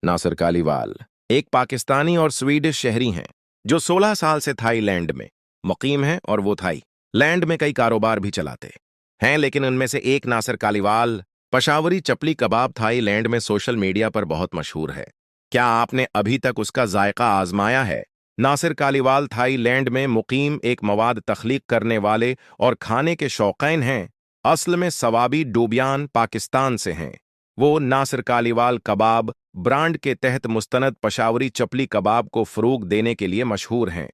नासिर कालीवाल एक पाकिस्तानी और स्वीडिश शहरी हैं जो 16 साल से थाईलैंड में मुकीम हैं और वो थाईलैंड में कई कारोबार भी चलाते हैं, लेकिन उनमें से एक नासिर कालीवाल पशावरी चपली कबाब थाईलैंड में सोशल मीडिया पर बहुत मशहूर है। क्या आपने अभी तक उसका जायका आजमाया है? नासिर कालीवाल थाईलैंड में मुकीम एक मवाद तख्लीक करने वाले और खाने के शौकीन हैं। असल में सवाबी डोबियान पाकिस्तान से हैं। वो नासिर कालीवाल कबाब ब्रांड के तहत मुस्तनद पशावरी चपली कबाब को फ़रोग़ देने के लिए मशहूर हैं।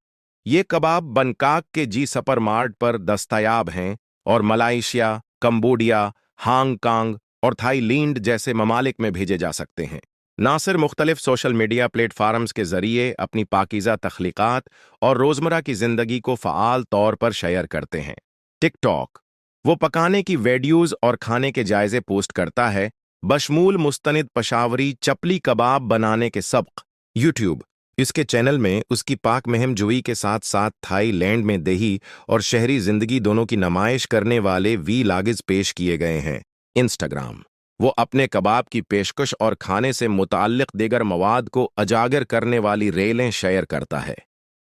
ये कबाब बनकाक के जी सपर मार्ट पर दस्तयाब हैं और मलाइशिया, कंबोडिया, हांगकांग और थाईलैंड जैसे ममालिक में भेजे जा सकते हैं। नासिर मुख्तलिफ सोशल मीडिया प्लेटफार्म्स के ज़रिए अपनी पाकीज़ा तख्लीक़ात और रोज़मर्रा की ज़िंदगी को फ़आल तौर पर शेयर करते हैं। टिकटॉक वो पकाने की वीडियोज़ और खाने के जायज़े पोस्ट करता है, बशमूल मुस्तनिद पशावरी चपली कबाब बनाने के सबक। यूट्यूब इसके चैनल में उसकी पाक महम जुई के साथ साथ थाईलैंड में देही और शहरी जिंदगी दोनों की नुमाइश करने वाले वीलागिज पेश किए गए हैं। इंस्टाग्राम वो अपने कबाब की पेशकश और खाने से मुताल्लिक दीगर मवाद को अजागर करने वाली रेलें शेयर करता है।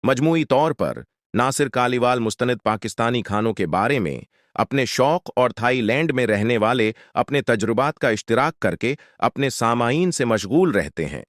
मजमूई तौर पर नासिर कालीवाल मुस्तनिद पाकिस्तानी खानों के बारे में अपने शौक और थाईलैंड में रहने वाले अपने तजुर्बात का इश्तिराक करके अपने सामाईन से मशगूल रहते हैं।